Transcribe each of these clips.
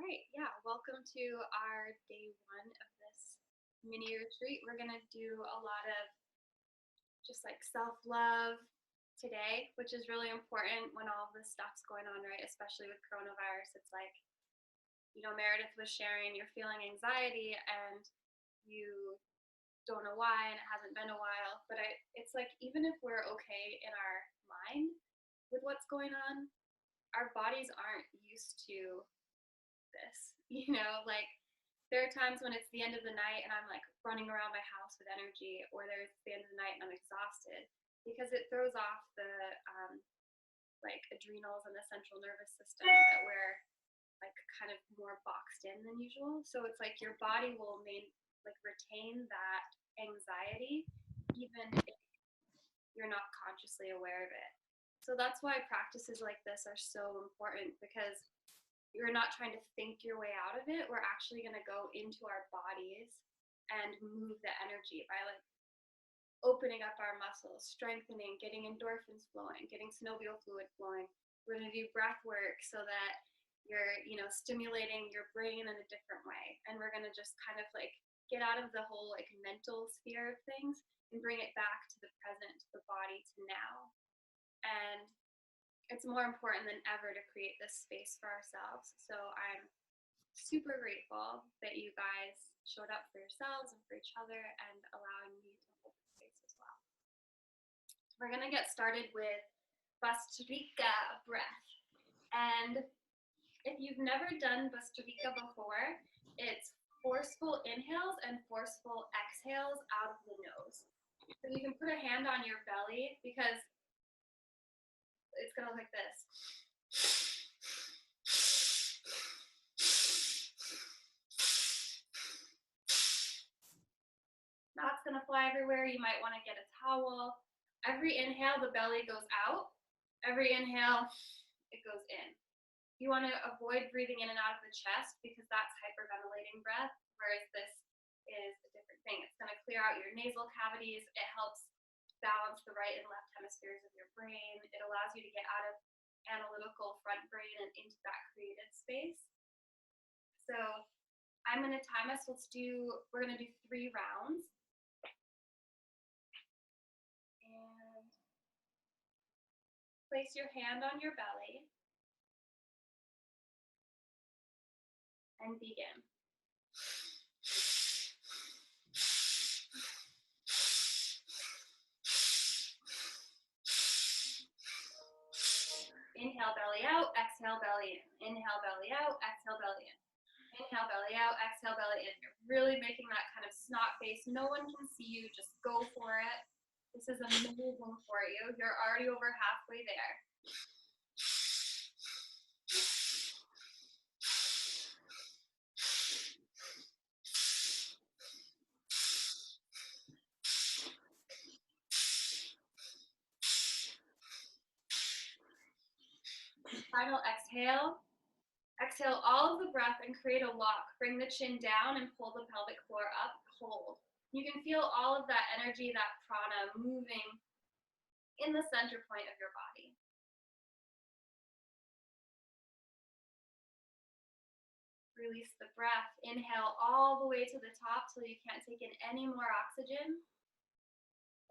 right, yeah, welcome to our day one of this mini retreat. We're gonna do a lot of just like self-love today, which is really important when all this stuff's going on, right? Especially with coronavirus. It's like, Meredith was sharing you're feeling anxiety and you don't know why and it hasn't been a while. But it's like even if we're okay in our mind with what's going on, our bodies aren't used to this, like there are times when it's the end of the night and I'm like running around my house with energy, or there's the end of the night and I'm exhausted because it throws off the like adrenals and the central nervous system that we're like kind of more boxed in than usual. So it's like your body will retain that anxiety even if you're not consciously aware of it. So that's why practices like this are so important, because you're not trying to think your way out of it. We're actually going to go into our bodies and move the energy by like opening up our muscles, strengthening, getting endorphins flowing, getting synovial fluid flowing. We're going to do breath work so that you're, stimulating your brain in a different way. And we're going to just kind of like get out of the whole like mental sphere of things and bring it back to the present, to the body, to now. And it's more important than ever to create this space for ourselves. So I'm super grateful that you guys showed up for yourselves and for each other and allowing me to hold the space as well. So we're gonna get started with Bastrika breath. And if you've never done Bastrika before, it's forceful inhales and forceful exhales out of the nose. So you can put a hand on your belly because it's gonna look like this. Knots gonna fly everywhere. You might want to get a towel. Every inhale, the belly goes out. Every inhale, it goes in. You want to avoid breathing in and out of the chest because that's hyperventilating breath, whereas this is a different thing. It's going to clear out your nasal cavities. It helps balance the right and left hemispheres of your brain. It allows you to get out of analytical front brain and into that creative space. So I'm going to time us. We're going to do 3 rounds. And place your hand on your belly and begin. Inhale, belly out, exhale, belly in. Inhale, belly out, exhale, belly in. Inhale, belly out, exhale, belly in. You're really making that kind of snot face. No one can see you, just go for it. This is amazing for you. You're already over halfway there. Final exhale. Exhale all of the breath and create a lock. Bring the chin down and pull the pelvic floor up. Hold. You can feel all of that energy, that prana moving in the center point of your body. Release the breath. Inhale all the way to the top till you can't take in any more oxygen.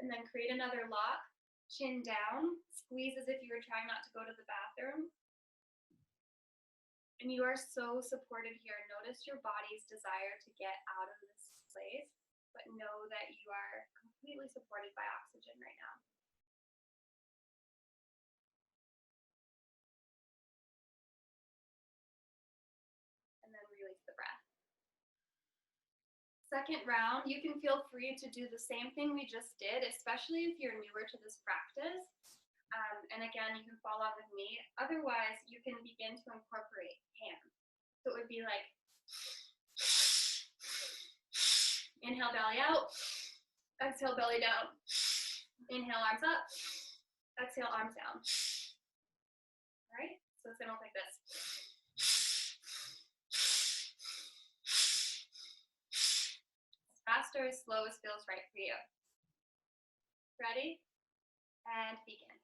And then create another lock. Chin down. Squeeze as if you were trying not to go to the bathroom. And you are so supported here. Notice your body's desire to get out of this place, but know that you are completely supported by oxygen right now. And then release the breath. Second round, you can feel free to do the same thing we just did, especially if you're newer to this practice. And again, you can follow up with me. Otherwise, you can begin to incorporate hands. So it would be like, inhale, belly out. Exhale, belly down. Inhale, arms up. Exhale, arms down. All right, so it's gonna look like this. Fast or as slow as feels right for you. Ready? And begin.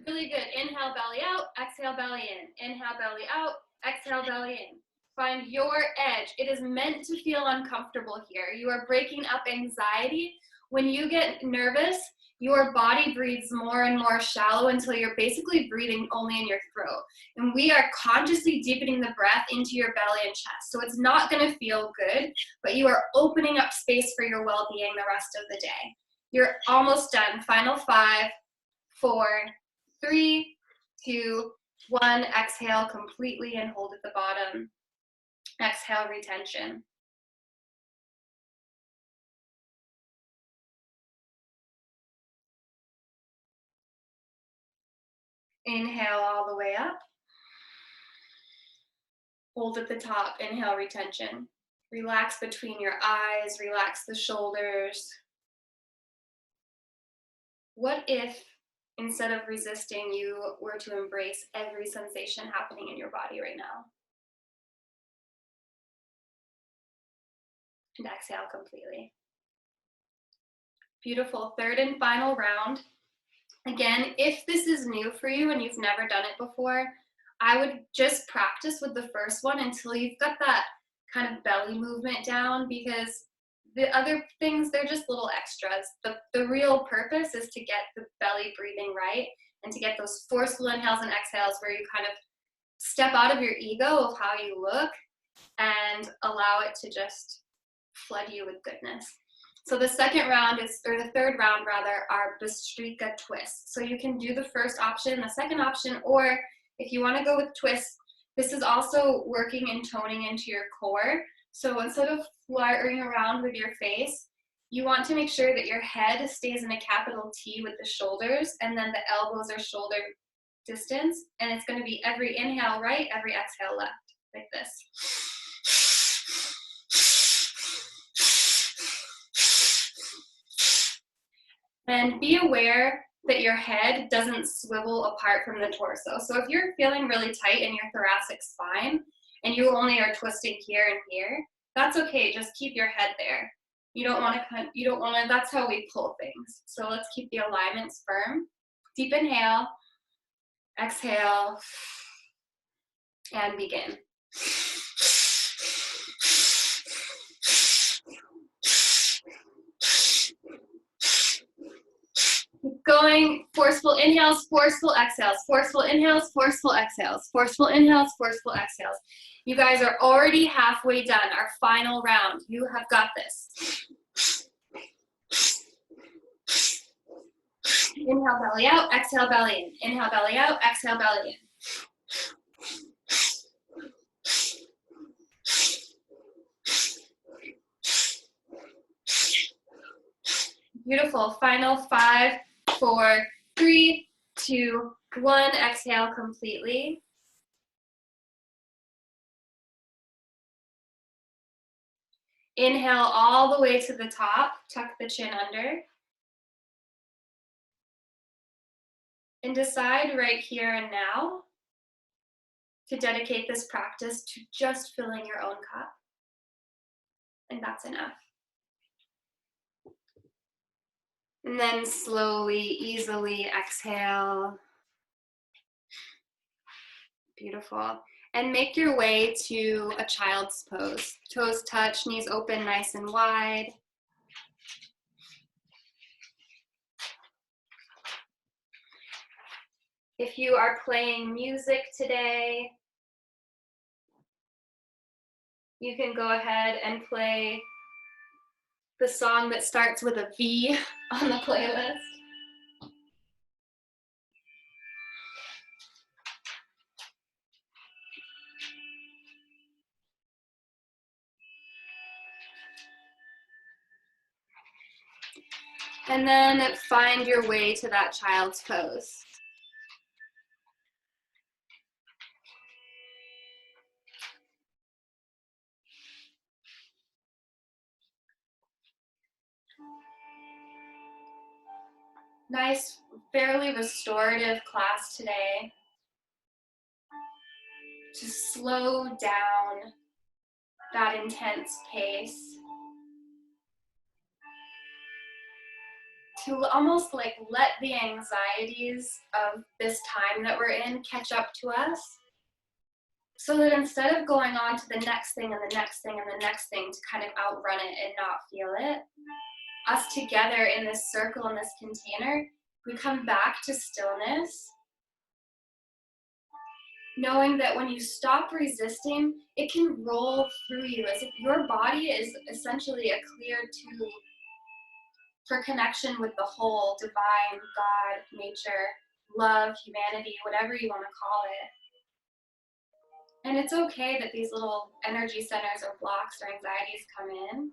Really good. Inhale, belly out. Exhale, belly in. Inhale, belly out. Exhale, belly in. Find your edge. It is meant to feel uncomfortable here. You are breaking up anxiety. When you get nervous, your body breathes more and more shallow until you're basically breathing only in your throat. And we are consciously deepening the breath into your belly and chest. So it's not going to feel good, but you are opening up space for your well-being the rest of the day. You're almost done. Final 5, 4, 3, 2, 1. Exhale completely and hold at the bottom. Exhale, retention. Inhale all the way up. Hold at the top. Inhale, retention. Relax between your eyes. Relax the shoulders. What if, instead of resisting, you were to embrace every sensation happening in your body right now? And exhale completely. Beautiful. Third and final round. Again, if this is new for you and you've never done it before, I would just practice with the first one until you've got that kind of belly movement down, because the other things, they're just little extras. The real purpose is to get the belly breathing right and to get those forceful inhales and exhales where you kind of step out of your ego of how you look and allow it to just flood you with goodness. So the second round is, or the third round rather, are Bhastrika twists. So you can do the first option, the second option, or if you want to go with twists, this is also working and toning into your core. So instead of fluttering around with your face, you want to make sure that your head stays in a capital T with the shoulders, and then the elbows are shoulder distance. And it's going to be every inhale right, every exhale left, like this. And be aware that your head doesn't swivel apart from the torso. So if you're feeling really tight in your thoracic spine and you only are twisting here and here, that's okay. Just keep your head there. You don't want to, that's how we pull things. So let's keep the alignments firm. Deep inhale, exhale, and begin. Keep going. Forceful inhales, forceful exhales, forceful inhales, forceful exhales, forceful inhales, forceful exhales. You guys are already halfway done. Our final round. You have got this. Inhale, belly out. Exhale, belly in. Inhale, belly out. Exhale, belly in. Beautiful. Final 5, 4, 3, 2, 1. Exhale completely. Inhale all the way to the top. Tuck the chin under. And decide right here and now to dedicate this practice to just filling your own cup. And that's enough. And then slowly, easily exhale. Beautiful. And make your way to a child's pose. Toes touch, knees open nice and wide. If you are playing music today, you can go ahead and play the song that starts with a V on the playlist. And then find your way to that child's pose. Nice, fairly restorative class today. To slow down that intense pace. to almost like let the anxieties of this time that we're in catch up to us, so that instead of going on to the next thing and the next thing and the next thing to kind of outrun it and not feel it, us together in this circle, in this container, we come back to stillness, knowing that when you stop resisting, it can roll through you as if your body is essentially a clear tube for connection with the whole, divine, God, nature, love, humanity, whatever you want to call it. And it's okay that these little energy centers or blocks or anxieties come in.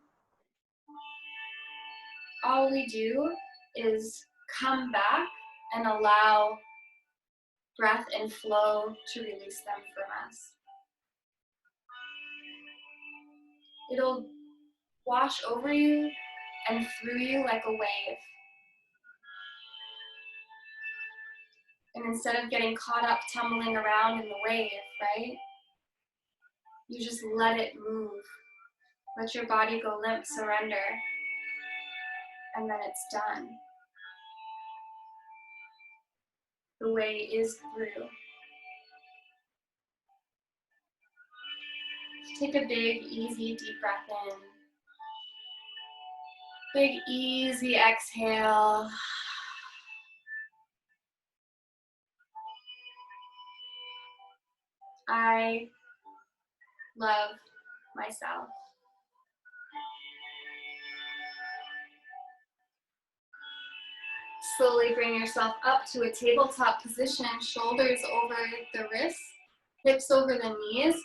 All we do is come back and allow breath and flow to release them from us. It'll wash over you and through you like a wave. And instead of getting caught up tumbling around in the wave, right? You just let it move. Let your body go limp, surrender, and then it's done. The way is through. Take a big, easy, deep breath in. Big, easy exhale. I love myself. Slowly bring yourself up to a tabletop position, shoulders over the wrists, hips over the knees.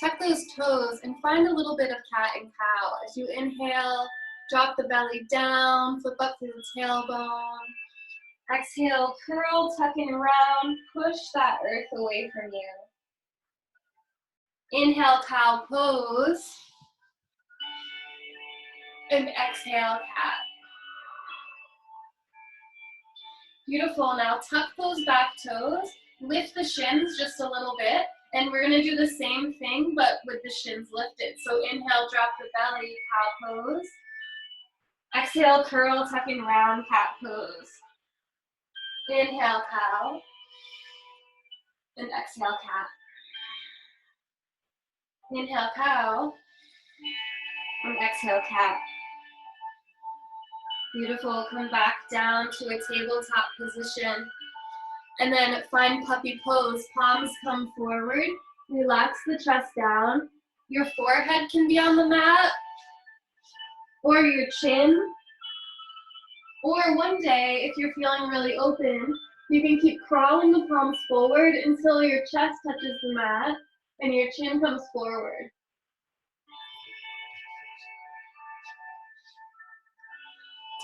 Tuck those toes and find a little bit of cat and cow. As you inhale, drop the belly down, flip up through the tailbone. Exhale, curl, tuck and round, push that earth away from you. Inhale, cow pose. And exhale, cat. Beautiful. Now tuck those back toes, lift the shins just a little bit, and we're going to do the same thing but with the shins lifted. So inhale, drop the belly, cow pose. Exhale, curl, tuck and round, cat pose. Inhale, cow. And exhale, cat. Inhale, cow. And exhale, cat. Beautiful. Come back down to a tabletop position. And then find puppy pose. Palms come forward. Relax the chest down. Your forehead can be on the mat, or your chin. Or one day, if you're feeling really open, you can keep crawling the palms forward until your chest touches the mat and your chin comes forward.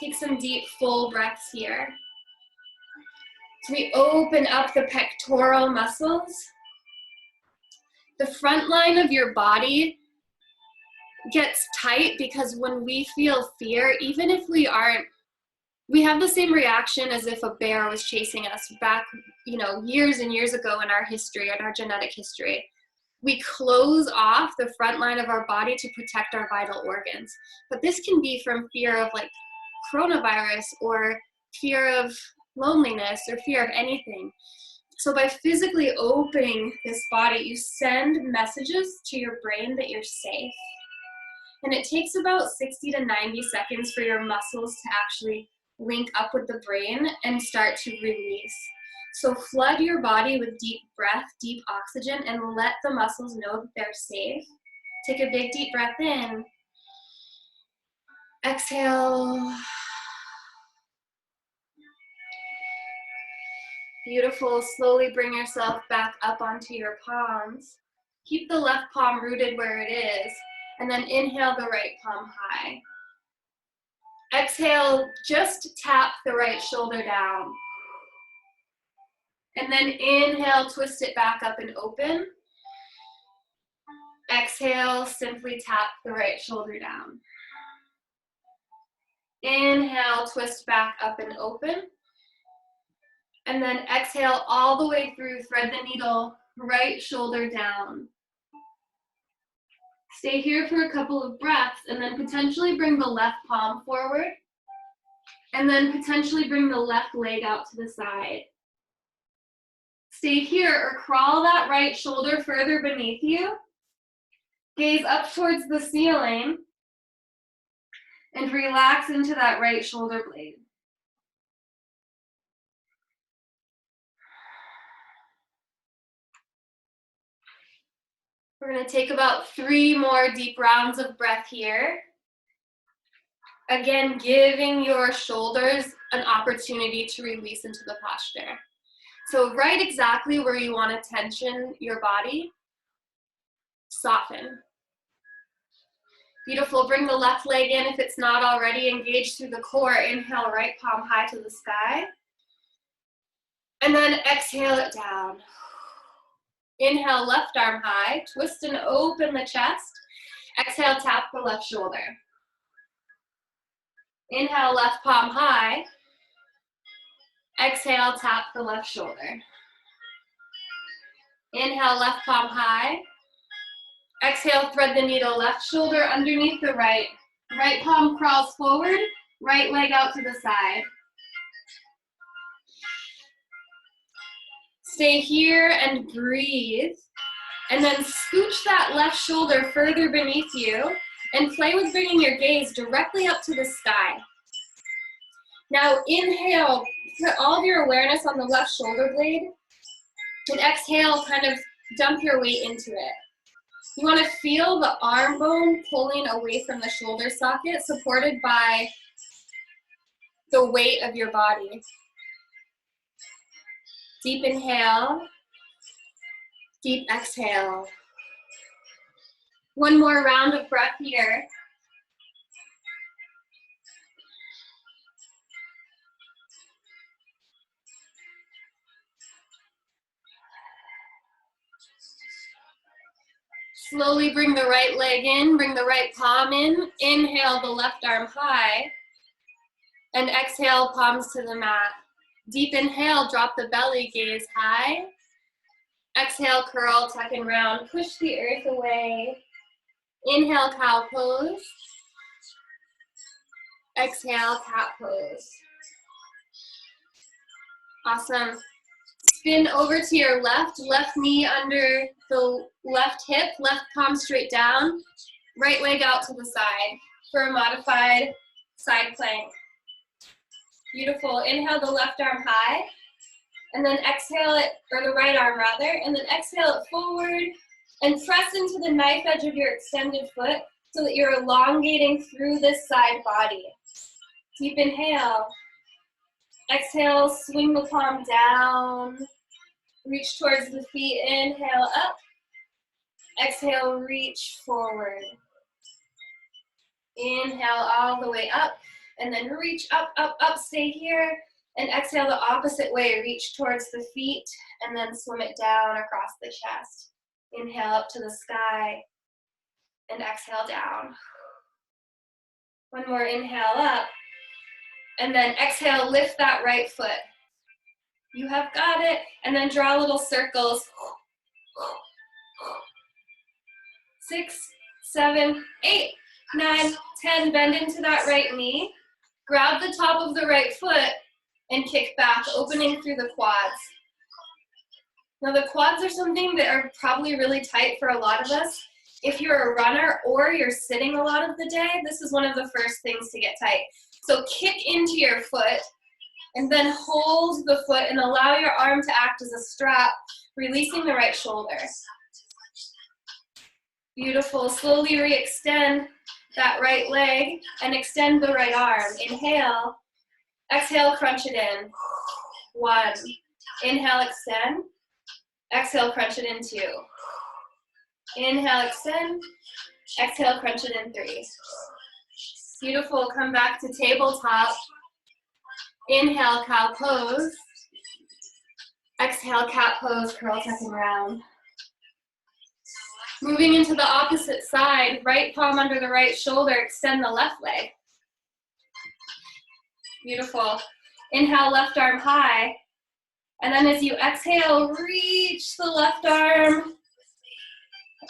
Take some deep, full breaths here. So we open up the pectoral muscles. The front line of your body gets tight because when we feel fear, even if we have the same reaction as if a bear was chasing us back, years and years ago in our history, in our genetic history. We close off the front line of our body to protect our vital organs. But this can be from fear of like coronavirus or fear of loneliness or fear of anything. So by physically opening this body, you send messages to your brain that you're safe. And it takes about 60 to 90 seconds for your muscles to actually link up with the brain and start to release. So flood your body with deep breath, deep oxygen, and let the muscles know that they're safe. Take a big deep breath in. Exhale. Beautiful. Slowly bring yourself back up onto your palms. Keep the left palm rooted where it is, and then inhale the right palm high. Exhale, just tap the right shoulder down. And then inhale, twist it back up and open. Exhale, simply tap the right shoulder down. Inhale, twist back up and open. And then exhale all the way through, thread the needle, right shoulder down. Stay here for a couple of breaths and then potentially bring the left palm forward And then potentially bring the left leg out to the side. Stay here or crawl that right shoulder further beneath you. Gaze up towards the ceiling and relax into that right shoulder blade. We're going to take about 3 more deep rounds of breath here. Again, giving your shoulders an opportunity to release into the posture. So right exactly where you want to tension your body, soften. Beautiful, bring the left leg in if it's not already. Engage through the core. Inhale, right palm high to the sky. And then exhale it down. Inhale, left arm high. Twist and open the chest. Exhale, tap the left shoulder. Inhale, left palm high. Exhale, tap the left shoulder. Inhale, left palm high. Exhale, thread the needle, left shoulder underneath the right. Right palm crawls forward, right leg out to the side. Stay here and breathe. And then scooch that left shoulder further beneath you and play with bringing your gaze directly up to the sky. Now inhale, put all of your awareness on the left shoulder blade, and exhale, kind of dump your weight into it. You want to feel the arm bone pulling away from the shoulder socket, supported by the weight of your body. Deep inhale, deep exhale. One more round of breath here. Slowly bring the right leg in, bring the right palm in. Inhale the left arm high. And exhale, palms to the mat. Deep inhale, drop the belly, gaze high. Exhale, curl, tuck and round. Push the earth away. Inhale, cow pose. Exhale, cat pose. Awesome. Spin over to your left, left knee under the left hip, left palm straight down, right leg out to the side for a modified side plank. Beautiful. Inhale the left arm high, and then exhale it, or the right arm rather, and then exhale it forward and press into the knife edge of your extended foot so that you're elongating through this side body. Deep inhale. Exhale, swing the palm down. Reach towards the feet. Inhale up. Exhale, reach forward. Inhale all the way up. And then reach up, up, up. Stay here. And exhale the opposite way. Reach towards the feet. And then swim it down across the chest. Inhale up to the sky. And exhale down. One more inhale up. And then exhale, lift that right foot. You have got it. And then draw little circles. 6, 7, 8, 9, 10. Bend into that right knee. Grab the top of the right foot and kick back, opening through the quads. Now the quads are something that are probably really tight for a lot of us. If you're a runner or you're sitting a lot of the day, this is one of the first things to get tight. So kick into your foot and then hold the foot and allow your arm to act as a strap, releasing the right shoulder. Beautiful. Slowly re-extend that right leg and extend the right arm. Inhale. Exhale, crunch it in. 1. Inhale, extend. Exhale, crunch it in 2. Inhale, extend. Exhale, crunch it in 3. Beautiful. Come back to tabletop. Inhale, cow pose. Exhale, cat pose, curl, tuck, and round. Moving into the opposite side, right palm under the right shoulder, extend the left leg. Beautiful. Inhale, left arm high. And then as you exhale, reach the left arm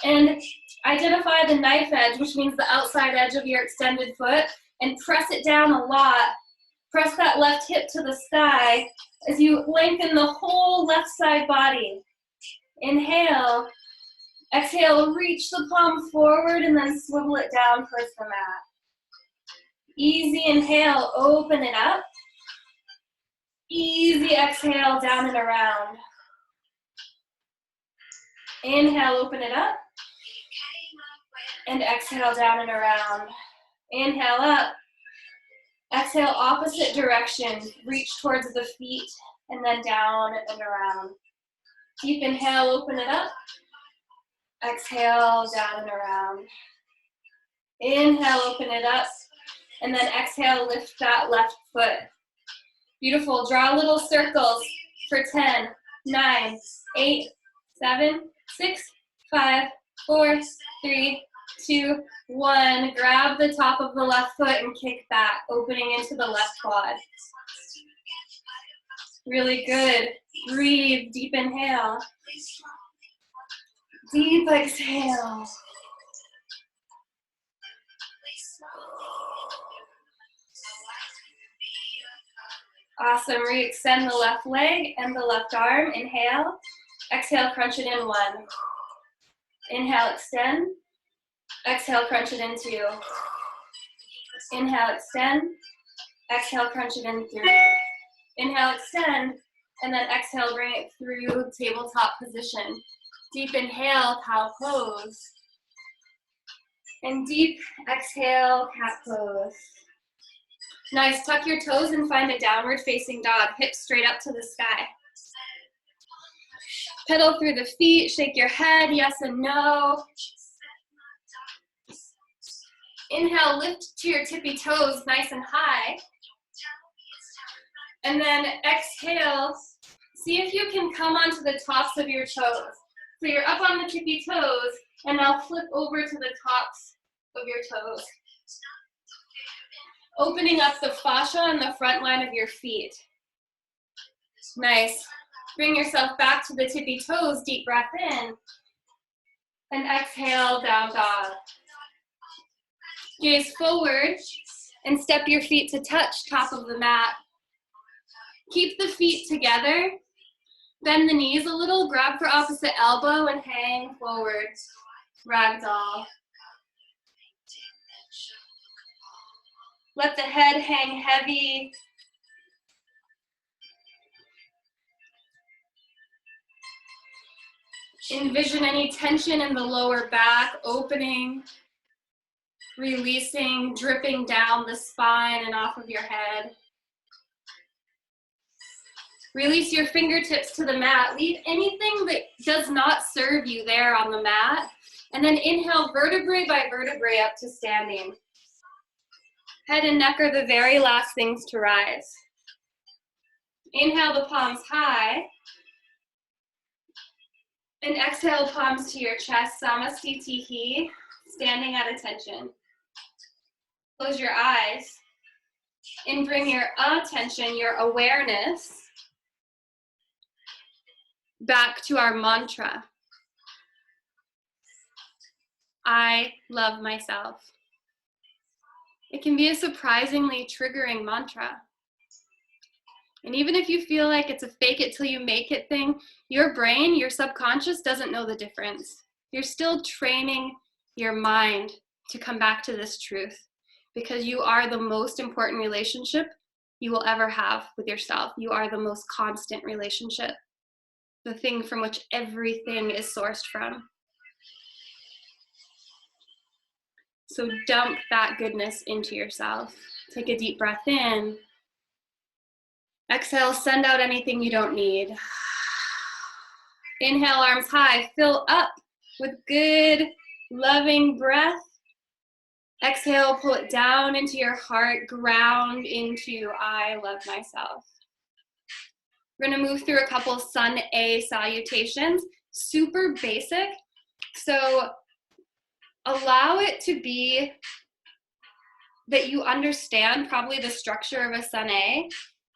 and identify the knife edge, which means the outside edge of your extended foot, and press it down a lot Press that left hip to the sky as you lengthen the whole left side body. Inhale. Exhale, reach the palm forward and then swivel it down towards the mat. Easy inhale, open it up. Easy exhale, down and around. Inhale, open it up. And exhale, down and around. Inhale up. Exhale, opposite direction. Reach towards the feet and then down and around. Deep inhale, open it up. Exhale, down and around. Inhale, open it up. And then exhale, lift that left foot. Beautiful. Draw little circles for 10, 9, 8, 7, 6, 5, 4, 3, 2, 1. Grab the top of the left foot and kick back, opening into the left quad. Really good. Breathe. Deep inhale. Deep exhale. Awesome. Re-extend the left leg and the left arm. Inhale. Exhale, crunch it in 1. Inhale, extend. Exhale, crunch it in 2. Inhale, extend. Exhale, crunch it in 3. Inhale, extend. And then exhale, bring it through tabletop position. Deep inhale, cow pose. And deep exhale, cat pose. Nice. Tuck your toes and find a downward facing dog. Hips straight up to the sky. Pedal through the feet. Shake your head. Yes and no. Inhale, lift to your tippy toes nice and high. And then exhale. See if you can come onto the tops of your toes. So you're up on the tippy toes, and now flip over to the tops of your toes. Opening up the fascia and the front line of your feet. Nice. Bring yourself back to the tippy toes, deep breath in. And exhale, down dog. Gaze forward and step your feet to touch top of the mat. Keep the feet together. Bend the knees a little, grab for opposite elbow and hang forward. Ragdoll. Let the head hang heavy. Envision any tension in the lower back, opening, releasing, dripping down the spine and off of your head. Release your fingertips to the mat. Leave anything that does not serve you there on the mat. And then inhale vertebrae by vertebrae up to standing. Head and neck are the very last things to rise. Inhale the palms high. And exhale palms to your chest, Samastitihi, standing at attention. Close your eyes and bring your attention, your awareness, back to our mantra. I love myself. It can be a surprisingly triggering mantra. And even if you feel like it's a fake it till you make it thing, your brain, your subconscious doesn't know the difference. You're still training your mind to come back to this truth because you are the most important relationship you will ever have with yourself. You are the most constant relationship, the thing from which everything is sourced from. So dump that goodness into yourself. Take a deep breath in. Exhale, send out anything you don't need. Inhale, arms high. Fill up with good, loving breath. Exhale, pull it down into your heart. Ground into I love myself. We're going to move through a couple Sun A salutations. Super basic. So allow it to be that you understand probably the structure of a Sun A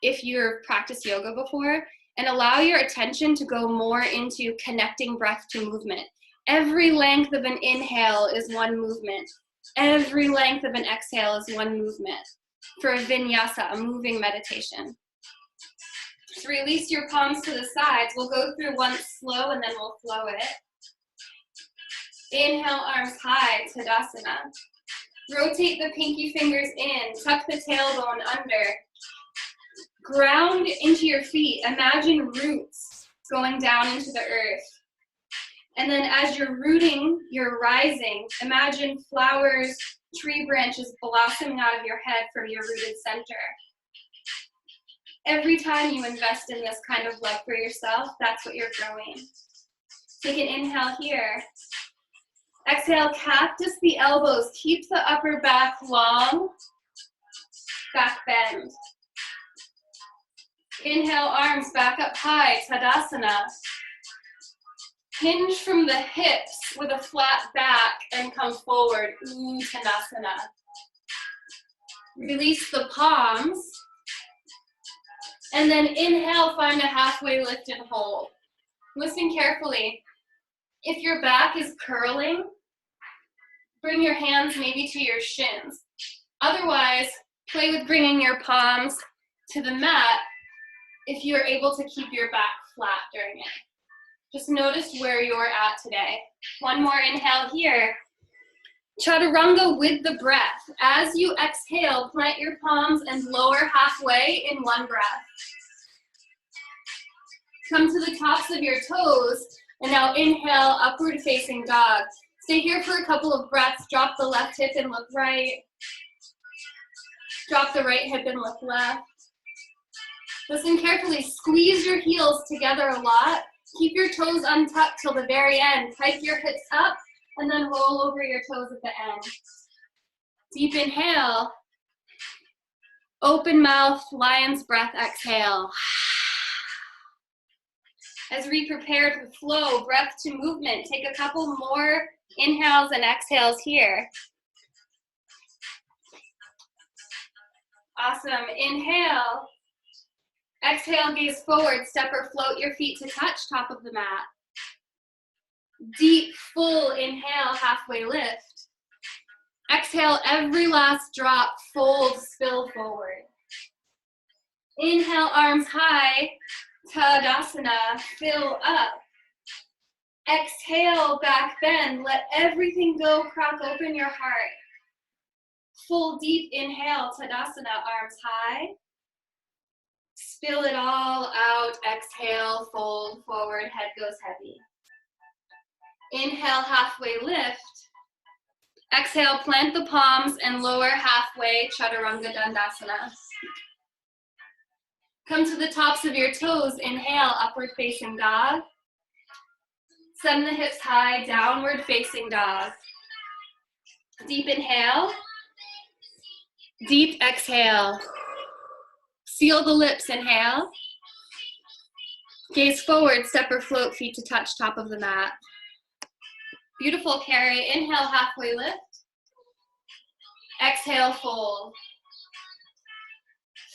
if you've practiced yoga before, and allow your attention to go more into connecting breath to movement. Every length of an inhale is one movement. Every length of an exhale is one movement. for a vinyasa, a moving meditation. So release your palms to the sides. We'll go through one slow and then we'll flow it. Inhale, arms high, Tadasana. Rotate the pinky fingers in, tuck the tailbone under. Ground into your feet. Imagine roots going down into the earth. And then as you're rooting, you're rising. Imagine flowers, tree branches blossoming out of your head from your rooted center. Every time you invest in this kind of love for yourself, that's what you're growing. Take an inhale here. Exhale, cactus the elbows. Keep the upper back long. Back bend. Inhale, arms back up high, Tadasana. Hinge from the hips with a flat back and come forward, Uttanasana. Release the palms. And then inhale, find a halfway lift and hold. Listen carefully. If your back is curling, bring your hands maybe to your shins. Otherwise, play with bringing your palms to the mat if you're able to keep your back flat during it. Just notice where you're at today. One more inhale here. Chaturanga with the breath. As you exhale, plant your palms and lower halfway in one breath. Come to the tops of your toes, and now inhale, upward facing dog. Stay here for a couple of breaths. Drop the left hip and look right. Drop the right hip and look left. Listen carefully. Squeeze your heels together a lot. Keep your toes untucked till the very end. Hike your hips up and then roll over your toes at the end. Deep inhale. Open mouth, lion's breath, exhale. As we prepare to flow, breath to movement, take a couple more inhales and exhales here. Awesome. Inhale. Exhale, gaze forward, step or float your feet to touch top of the mat. Deep, full inhale, halfway lift. Exhale, every last drop, fold, spill forward. Inhale, arms high, Tadasana, fill up. Exhale, back bend, let everything go, crack open your heart. Full deep inhale, Tadasana, arms high. Spill it all out, exhale, fold forward, head goes heavy. Inhale, halfway lift. Exhale, plant the palms and lower halfway, Chaturanga Dandasana. Come to the tops of your toes, inhale, upward facing dog. Send the hips high, downward facing dog. Deep inhale. Deep exhale. Seal the lips, inhale. Gaze forward, step or float, feet to touch top of the mat. Beautiful, carry. Inhale, halfway lift. Exhale, fold.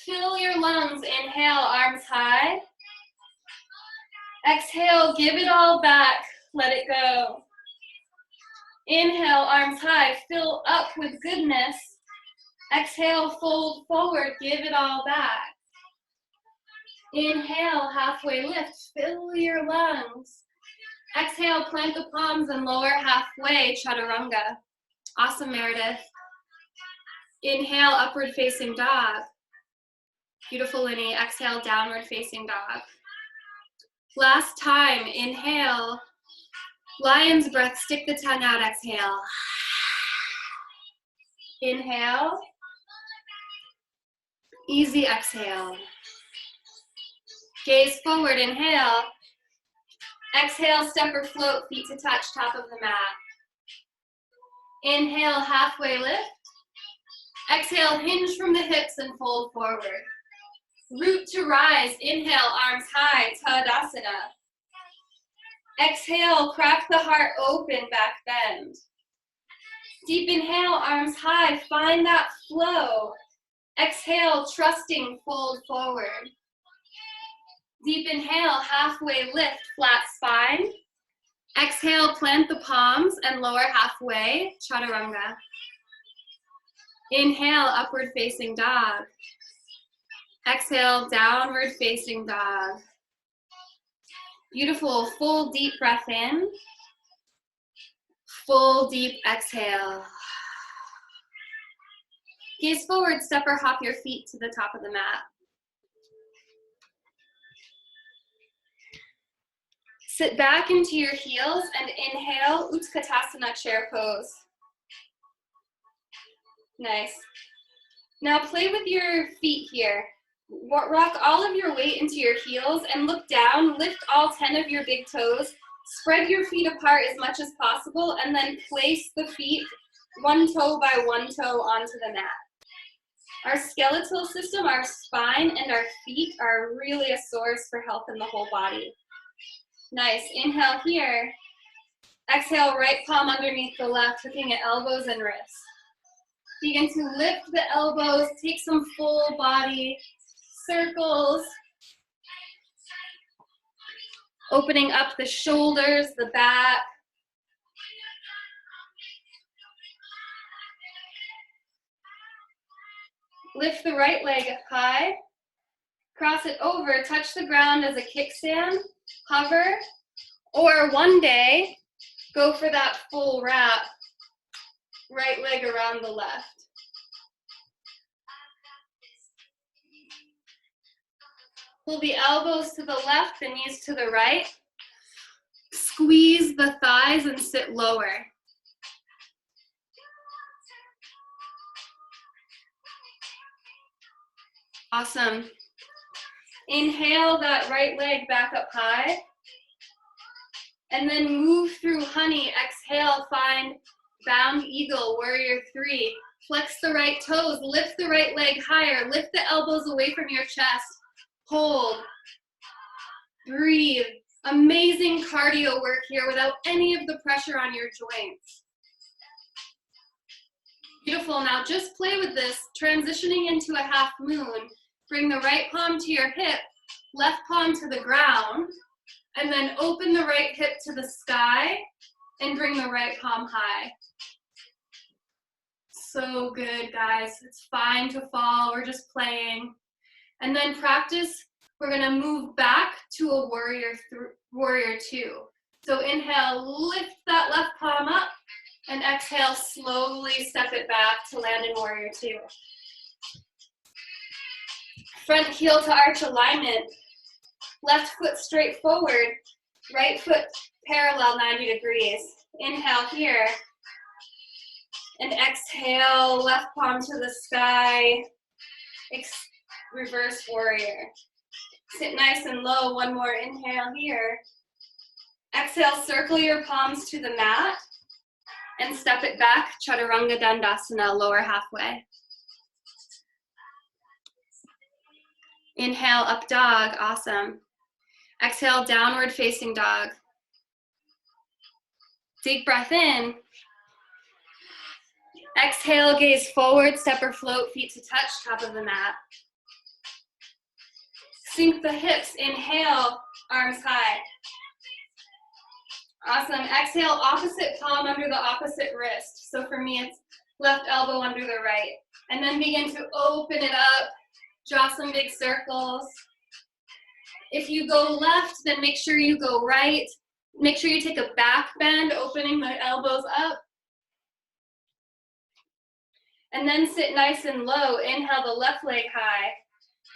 Fill your lungs. Inhale, arms high. Exhale, give it all back. Let it go. Inhale, arms high. Fill up with goodness. Exhale, fold forward. Give it all back. Inhale, halfway lift. Fill your lungs. Exhale, plant the palms and lower halfway, Chaturanga. Awesome, Meredith. Inhale, upward facing dog. Beautiful, Linny. Exhale, downward facing dog. Last time, inhale. Lion's breath, stick the tongue out, exhale. Inhale. Easy exhale. Gaze forward, inhale. Exhale, step or float, feet to touch top of the mat. Inhale, halfway lift. Exhale, hinge from the hips and fold forward. Root to rise. Inhale, arms high, Tadasana. Exhale, crack the heart open, back bend. Deep inhale, arms high, find that flow. Exhale, trusting, fold forward. Deep inhale, halfway lift, flat spine. Exhale, plant the palms and lower halfway, Chaturanga. Inhale, upward facing dog. Exhale, downward facing dog. Beautiful, full deep breath in. Full deep exhale. Gaze forward, step or hop your feet to the top of the mat. Sit back into your heels and inhale, Utkatasana chair pose. Nice. Now play with your feet here. Rock all of your weight into your heels and look down, lift all 10 of your big toes, spread your feet apart as much as possible, and then place the feet one toe by one toe onto the mat. Our skeletal system, our spine, and our feet are really a source for health in the whole body. Nice, inhale here. Exhale, right palm underneath the left, looking at elbows and wrists. Begin to lift the elbows, take some full body circles. Opening up the shoulders, the back. Lift the right leg up high. Cross it over, touch the ground as a kickstand, hover, or one day, go for that full wrap, right leg around the left. Pull the elbows to the left, the knees to the right. Squeeze the thighs and sit lower. Awesome. Inhale that right leg back up high. And then move through honey. Exhale, find bound eagle, warrior 3. Flex the right toes, lift the right leg higher, lift the elbows away from your chest. Hold. Breathe. Amazing cardio work here without any of the pressure on your joints. Beautiful. Now just play with this, transitioning into a half moon. Bring the right palm to your hip, left palm to the ground, and then open the right hip to the sky and bring the right palm high. So good, guys. It's fine to fall. We're just playing. And then practice, we're gonna move back to a warrior 2. So inhale, lift that left palm up, and exhale, slowly step it back to land in warrior 2. Front heel to arch alignment. Left foot straight forward, right foot parallel 90 degrees. Inhale here. And exhale, left palm to the sky. Reverse warrior. Sit nice and low. One more inhale here. Exhale, circle your palms to the mat and step it back. Chaturanga Dandasana, lower halfway. Inhale, up dog. Awesome. Exhale, downward facing dog. Deep breath in. Exhale, gaze forward, step or float, feet to touch, top of the mat. Sink the hips, inhale, arms high. Awesome, exhale, opposite palm under the opposite wrist. So for me, it's left elbow under the right. And then begin to open it up, draw some big circles. If you go left, then make sure you go right. Make sure you take a back bend, opening the elbows up. And then sit nice and low. Inhale the left leg high.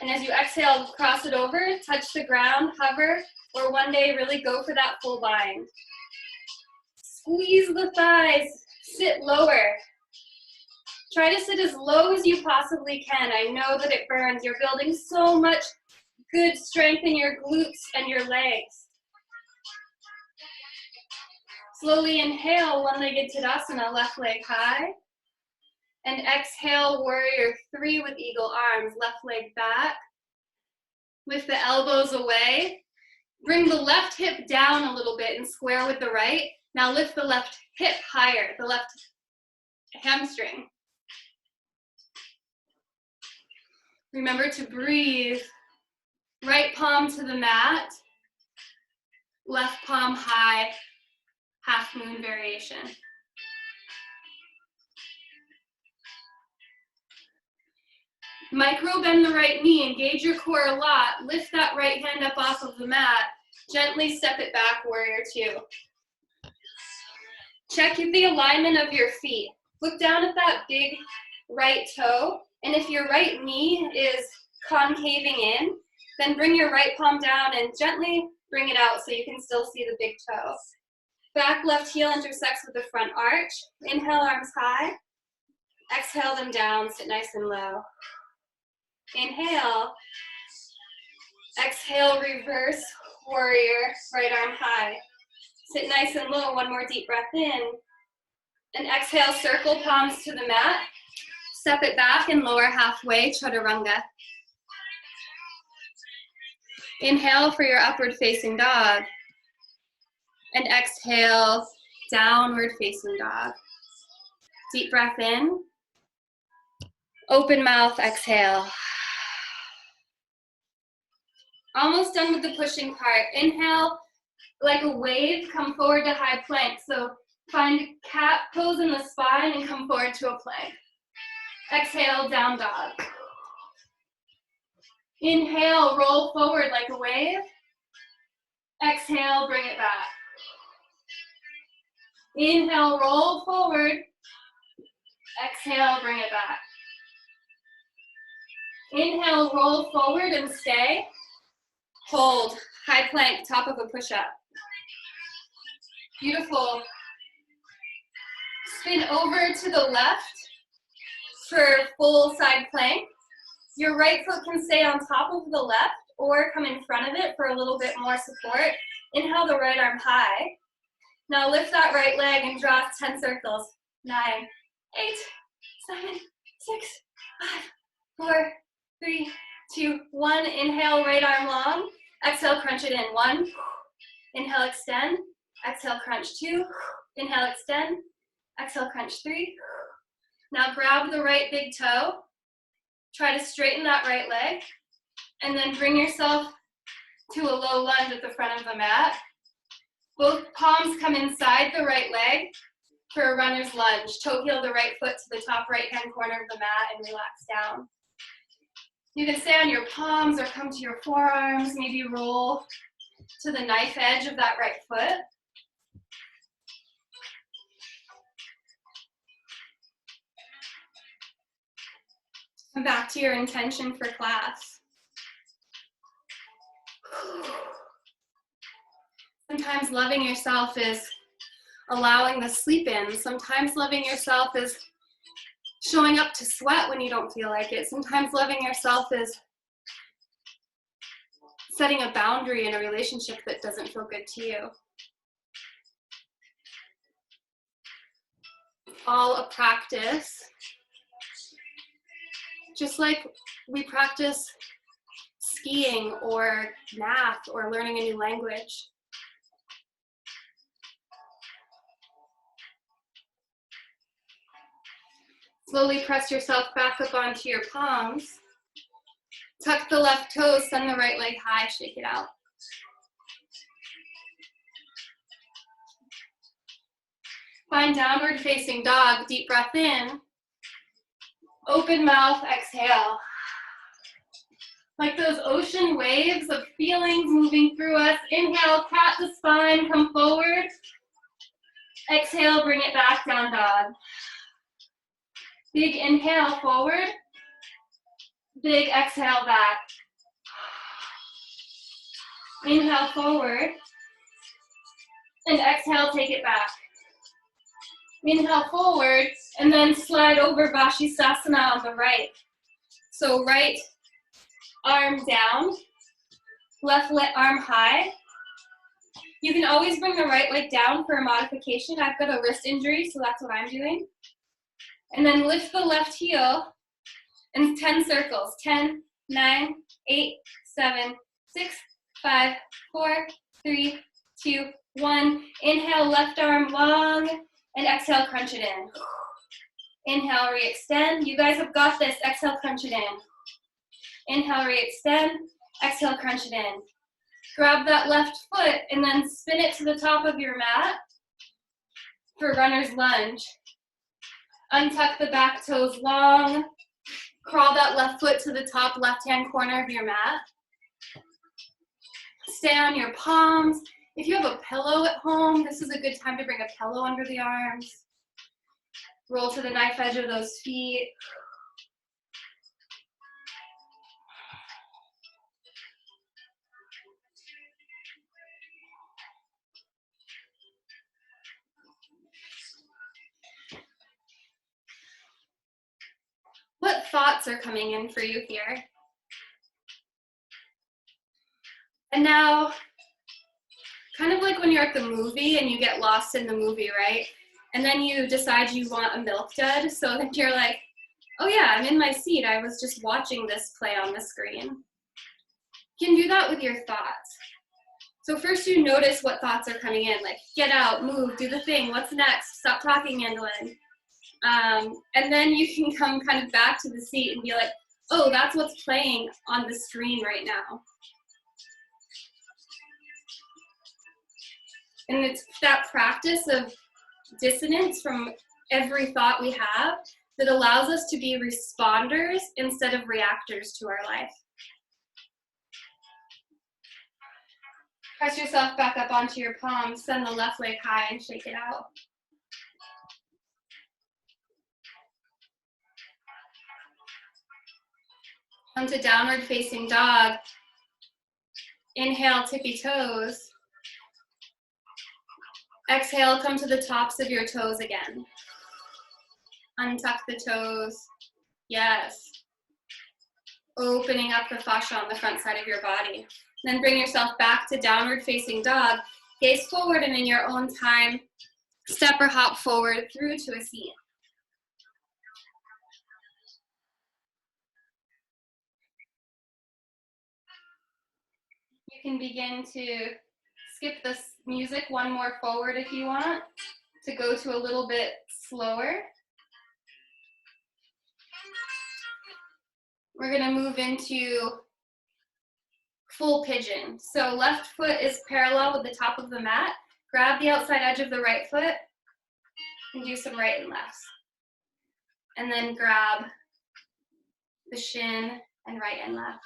And as you exhale, cross it over, touch the ground, hover, or one day really go for that full bind. Squeeze the thighs, sit lower. Try to sit as low as you possibly can. I know that it burns. You're building so much good strength in your glutes and your legs. Slowly inhale, one-legged Tadasana, left leg high. And exhale, warrior 3 with eagle arms, left leg back. With the elbows away. Bring the left hip down a little bit and square with the right. Now lift the left hip higher, the left hamstring. Remember to breathe. Right palm to the mat. Left palm high, half moon variation. Micro bend the right knee, engage your core a lot, lift that right hand up off of the mat, gently step it back, warrior two. Check the alignment of your feet. Look down at that big right toe, and if your right knee is concaving in, then bring your right palm down and gently bring it out so you can still see the big toe. Back left heel intersects with the front arch. Inhale, arms high. Exhale them down, sit nice and low. Inhale. Exhale, reverse warrior, right arm high. Sit nice and low, one more deep breath in. And exhale, circle palms to the mat. Step it back and lower halfway, chaturanga. Inhale for your upward facing dog. And exhale, downward facing dog. Deep breath in. Open mouth, exhale. Almost done with the pushing part. Inhale, like a wave, come forward to high plank. So find cat pose in the spine and come forward to a plank. Exhale, down dog. Inhale, roll forward like a wave. Exhale, bring it back. Inhale, roll forward. Exhale, bring it back. Inhale, roll forward and stay. Hold, high plank, top of a push-up. Beautiful. Spin over to the left for full side plank. Your right foot can stay on top of the left or come in front of it for a little bit more support. Inhale the right arm high. Now lift that right leg and draw 10 circles. 9, 8, 7, 6, 5, 4, 3, 2, 1. Inhale, right arm long. Exhale, crunch it in. 1. Inhale, extend. Exhale, crunch 2. Inhale, extend. Exhale, crunch 3. Now grab the right big toe. Try to straighten that right leg. And then bring yourself to a low lunge at the front of the mat. Both palms come inside the right leg for a runner's lunge. Toe heel the right foot to the top right-hand corner of the mat and relax down. You can stay on your palms or come to your forearms, maybe roll to the knife edge of that right foot. Come back to your intention for class. Sometimes loving yourself is allowing the sleep in. Sometimes loving yourself is showing up to sweat when you don't feel like it. Sometimes loving yourself is setting a boundary in a relationship that doesn't feel good to you. All a practice. Just like we practice skiing or math or learning a new language. Slowly press yourself back up onto your palms. Tuck the left toes, send the right leg high, shake it out. Find downward facing dog, deep breath in. Open mouth, exhale. Like those ocean waves of feelings moving through us. Inhale, cat to spine, come forward. Exhale, bring it back, down dog. Big inhale forward. Big exhale back. Inhale forward. And exhale, take it back. Inhale forward, and then slide over Vashisthasana on the right. So right arm down, left arm high. You can always bring the right leg down for a modification. I've got a wrist injury, so that's what I'm doing. And then lift the left heel and 10 circles. 10, 9, 8, 7, 6, 5, 4, 3, 2, 1. Inhale, left arm long, and exhale, crunch it in. Inhale, re-extend. You guys have got this. Exhale, crunch it in. Inhale, re-extend. Exhale, crunch it in. Grab that left foot and then spin it to the top of your mat for runner's lunge. Untuck the back toes long. Crawl that left foot to the top left-hand corner of your mat. Stay on your palms. If you have a pillow at home, this is a good time to bring a pillow under the arms. Roll to the knife edge of those feet. What thoughts are coming in for you here? And now, kind of like when you're at the movie and you get lost in the movie, right? And then you decide you want a milk dud, so then you're like, oh yeah, I'm in my seat. I was just watching this play on the screen. You can do that with your thoughts. So first you notice what thoughts are coming in, like get out, move, do the thing, what's next, stop talking, Andolyn. And then you can come kind of back to the seat and be like, oh, that's what's playing on the screen right now. And it's that practice of dissonance from every thought we have that allows us to be responders instead of reactors to our life. Press yourself back up onto your palms, send the left leg high and shake it out. Come to downward facing dog. Inhale, tippy toes. Exhale, come to the tops of your toes again. Untuck the toes. Yes. Opening up the fascia on the front side of your body. Then bring yourself back to downward facing dog. Gaze forward and in your own time, step or hop forward through to a seat. You can begin to skip this music one more forward if you want, to go to a little bit slower. We're gonna move into full pigeon. So left foot is parallel with the top of the mat. Grab the outside edge of the right foot and do some right and lefts. And then grab the shin and right and left.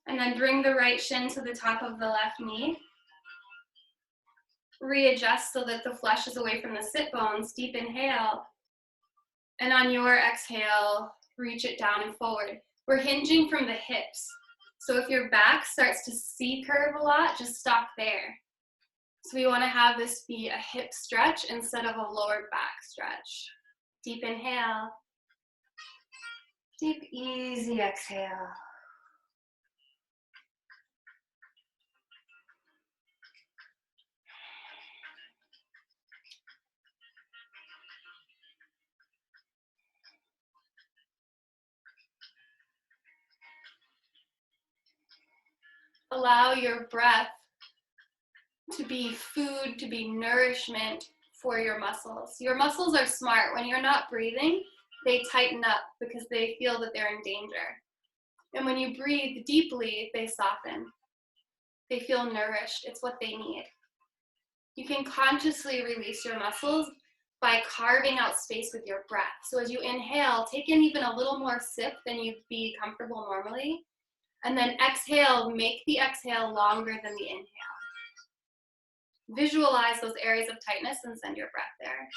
And then bring the right shin to the top of the left knee. Readjust so that the flesh is away from the sit bones. Deep inhale. And on your exhale, reach it down and forward. We're hinging from the hips. So if your back starts to C-curve a lot, just stop there. So we want to have this be a hip stretch instead of a lower back stretch. Deep inhale. Deep, easy exhale. Allow your breath to be food, to be nourishment for your muscles. Your muscles are smart. When you're not breathing, they tighten up because they feel that they're in danger. And when you breathe deeply, they soften. They feel nourished. It's what they need. You can consciously release your muscles by carving out space with your breath. So as you inhale, take in even a little more sip than you'd be comfortable normally. And then exhale, make the exhale longer than the inhale. Visualize those areas of tightness and send your breath there.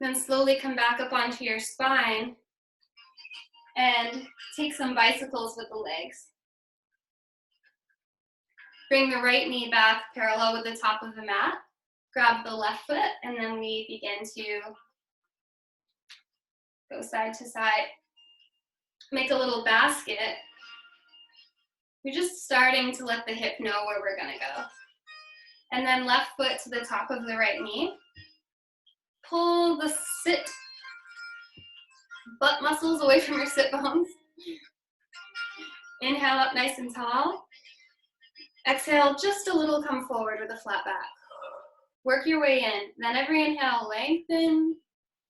Then slowly come back up onto your spine and take some bicycles with the legs. Bring the right knee back parallel with the top of the mat. Grab the left foot and then we begin to go side to side. Make a little basket. You're just starting to let the hip know where we're gonna go. And then left foot to the top of the right knee. Pull the sit butt muscles away from your sit bones. Inhale up nice and tall. Exhale, just a little come forward with a flat back. Work your way in. Then every inhale, lengthen,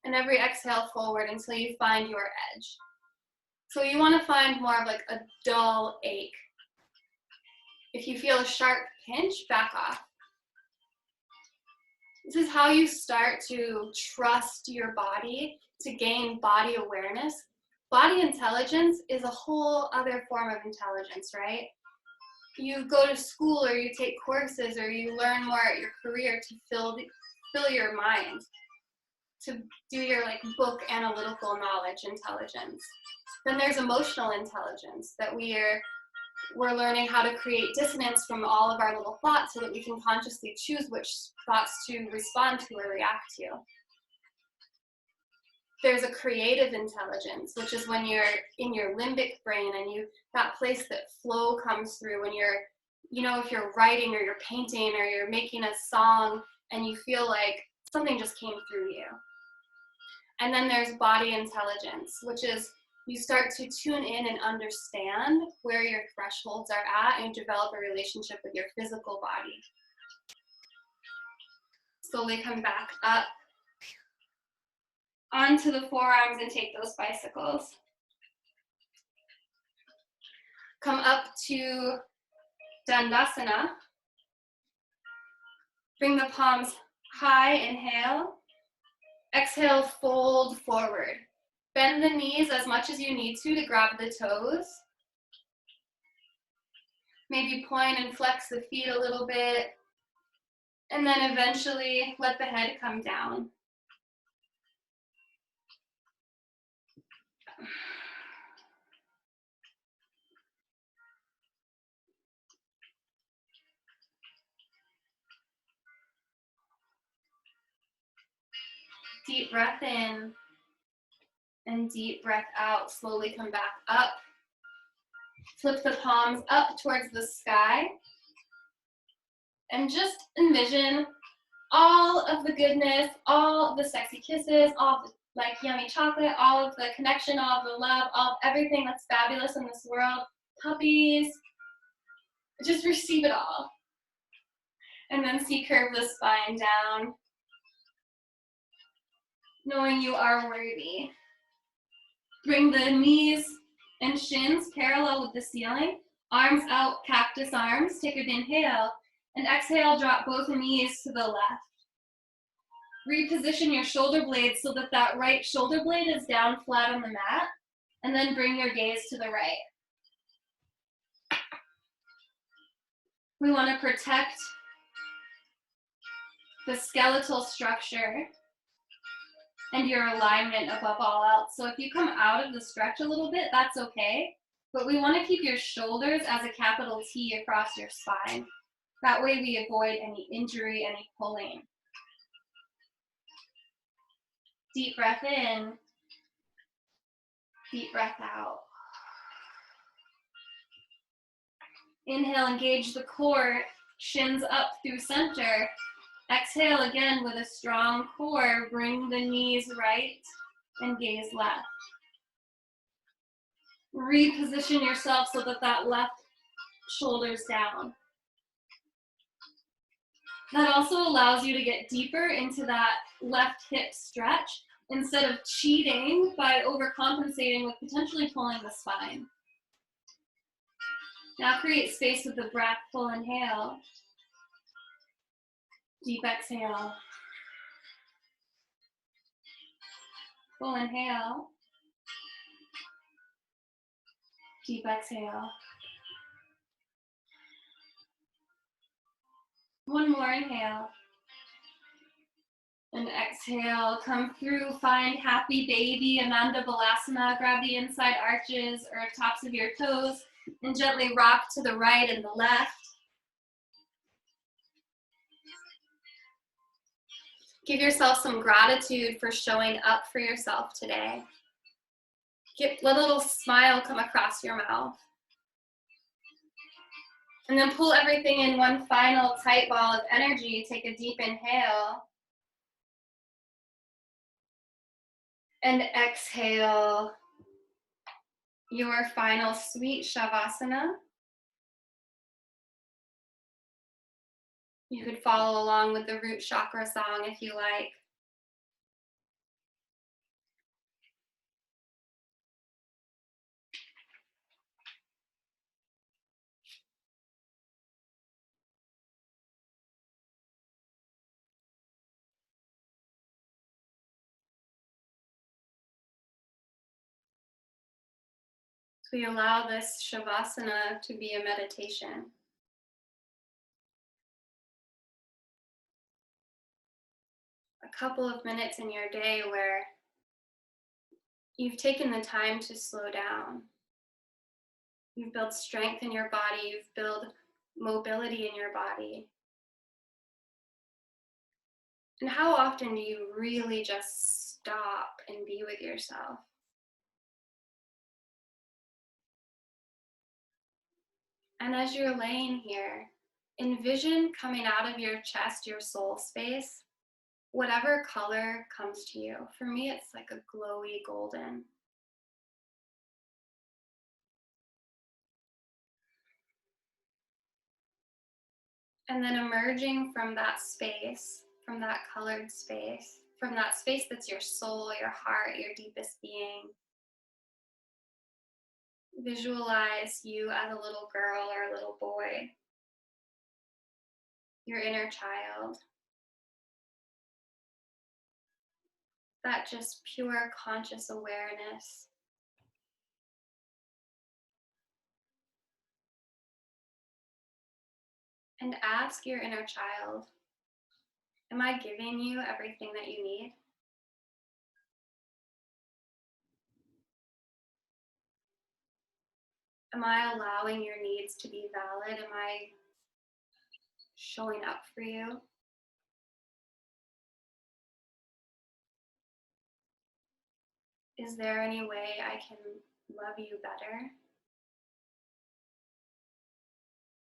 and every exhale forward until you find your edge. So you want to find more of like a dull ache. If you feel a sharp pinch, back off. This is how you start to trust your body, to gain body awareness. Body intelligence is a whole other form of intelligence, right? You go to school or you take courses or you learn more at your career to fill your mind, to do your like book analytical knowledge intelligence. Then there's emotional intelligence that we're learning how to create dissonance from all of our little thoughts so that we can consciously choose which thoughts to respond to or react to. There's a creative intelligence, which is when you're in your limbic brain and that place that flow comes through when you're, if you're writing or you're painting or you're making a song and you feel like something just came through you. And then there's body intelligence, which is you start to tune in and understand where your thresholds are at and develop a relationship with your physical body. Slowly come back up onto the forearms and take those bicycles. Come up to Dandasana. Bring the palms high, inhale. Exhale, fold forward. Bend the knees as much as you need to grab the toes. Maybe point and flex the feet a little bit. And then eventually let the head come down. Deep breath in and deep breath out. Slowly come back up. Flip the palms up towards the sky. And just envision all of the goodness, all of the sexy kisses, all of the like yummy chocolate, all of the connection, all of the love, all of everything that's fabulous in this world. Puppies. Just receive it all. And then curve the spine down, knowing you are worthy. Bring the knees and shins parallel with the ceiling. Arms out, cactus arms. Take an inhale. And exhale, drop both knees to the left. Reposition your shoulder blades so that right shoulder blade is down flat on the mat. And then bring your gaze to the right. We want to protect the skeletal structure and your alignment above all else. So if you come out of the stretch a little bit, that's okay. But we want to keep your shoulders as a capital T across your spine. That way we avoid any injury, any pulling. Deep breath in, deep breath out. Inhale, engage the core, shins up through center. Exhale again with a strong core, bring the knees right and gaze left. Reposition yourself so that left shoulder's down. That also allows you to get deeper into that left hip stretch instead of cheating by overcompensating with potentially pulling the spine. Now create space with the breath. Full inhale. Deep exhale. Full inhale. Deep exhale. One more inhale. And exhale, come through, find happy baby, Ananda Balasana. Grab the inside arches or tops of your toes and gently rock to the right and the left. Give yourself some gratitude for showing up for yourself today. Let a little smile come across your mouth. And then pull everything in one final tight ball of energy. Take a deep inhale. And exhale your final sweet Shavasana. You could follow along with the root chakra song if you like. So we allow this Shavasana to be a meditation. A couple of minutes in your day where you've taken the time to slow down. You've built strength in your body, you've built mobility in your body. And how often do you really just stop and be with yourself? And as you're laying here, envision coming out of your chest, your soul space, whatever color comes to you. For me, it's like a glowy golden. And then emerging from that space, from that colored space, from that space that's your soul, your heart, your deepest being. Visualize you as a little girl or a little boy, your inner child, that just pure conscious awareness. And ask your inner child, am I giving you everything that you need? Am I allowing your needs to be valid? Am I showing up for you? Is there any way I can love you better?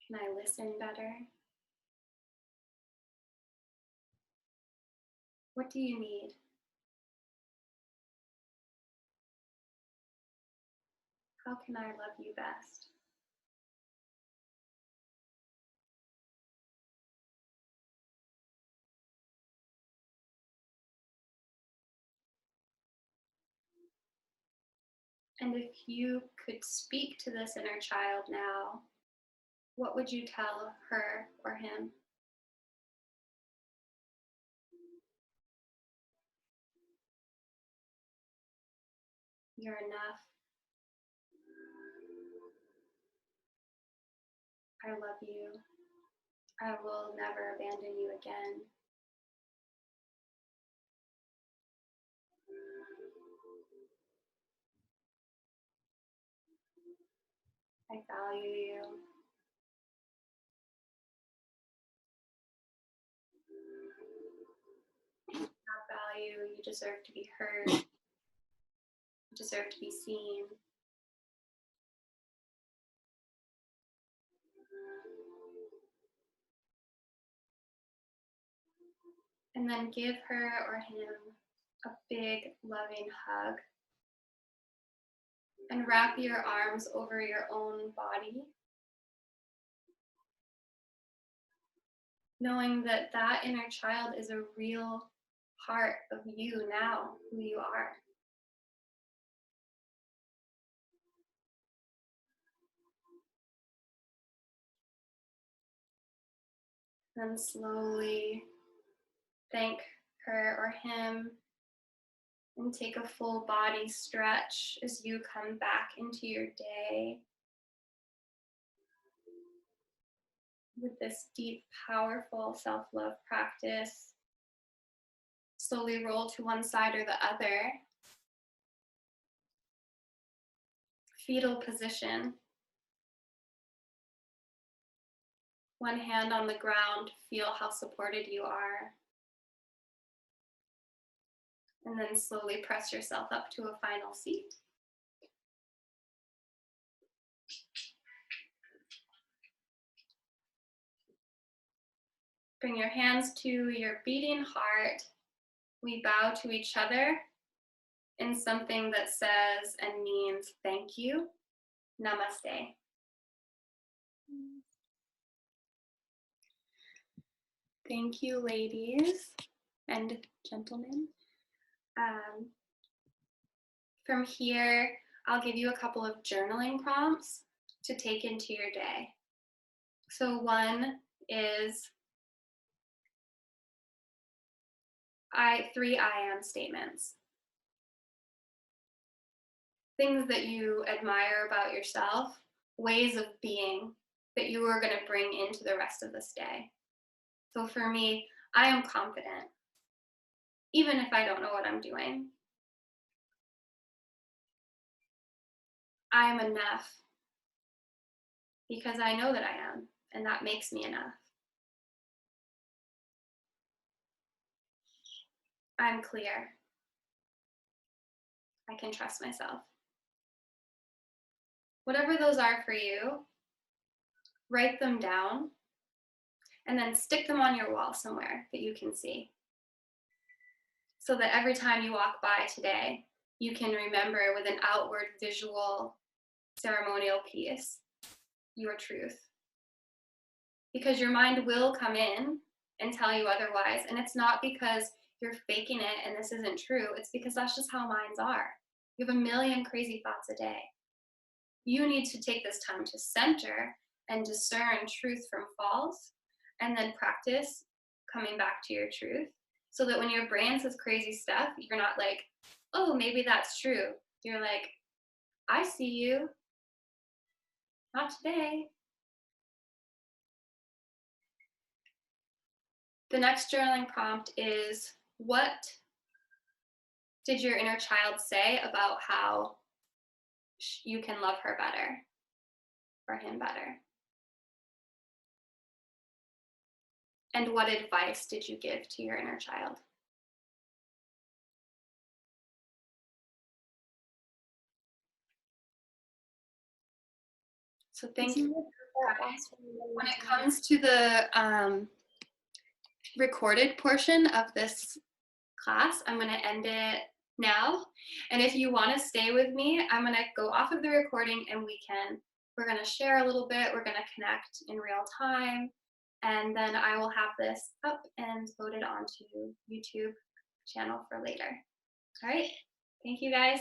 Can I listen better? What do you need? How can I love you best? And if you could speak to this inner child now, what would you tell her or him? You're enough. I love you. I will never abandon you again. I value you. You have value. You deserve to be heard. You deserve to be seen. And then give her or him a big, loving hug. And wrap your arms over your own body, knowing that that inner child is a real part of you now, who you are. Then slowly thank her or him and take a full body stretch as you come back into your day with this deep, powerful self-love practice. Slowly roll to one side or the other. Fetal position. One hand on the ground, feel how supported you are. And then slowly press yourself up to a final seat. Bring your hands to your beating heart. We bow to each other in something that says and means thank you. Namaste. Thank you, ladies and gentlemen. From here, I'll give you a couple of journaling prompts to take into your day. So one is 3 I am statements. things that you admire about yourself, ways of being that you are going to bring into the rest of this day. So for me, I am confident, even if I don't know what I'm doing. I am enough because I know that I am, and that makes me enough. I'm clear. I can trust myself. Whatever those are for you, write them down and then stick them on your wall somewhere that you can see. So that every time you walk by today, you can remember with an outward visual ceremonial piece your truth. Because your mind will come in and tell you otherwise. And it's not because you're faking it and this isn't true. It's because that's just how minds are. You have a million crazy thoughts a day. You need to take this time to center and discern truth from false, and then practice coming back to your truth so that when your brain says crazy stuff, you're not like, oh, maybe that's true. You're like, I see you. Not today. The next journaling prompt is, what did your inner child say about how you can love her better or him better? And what advice did you give to your inner child? So thank you. When it comes to the recorded portion of this class, I'm going to end it now. And if you want to stay with me, I'm going to go off of the recording and we're going to share a little bit. We're going to connect in real time. And then I will have this up and loaded onto YouTube channel for later. All right. Thank you guys.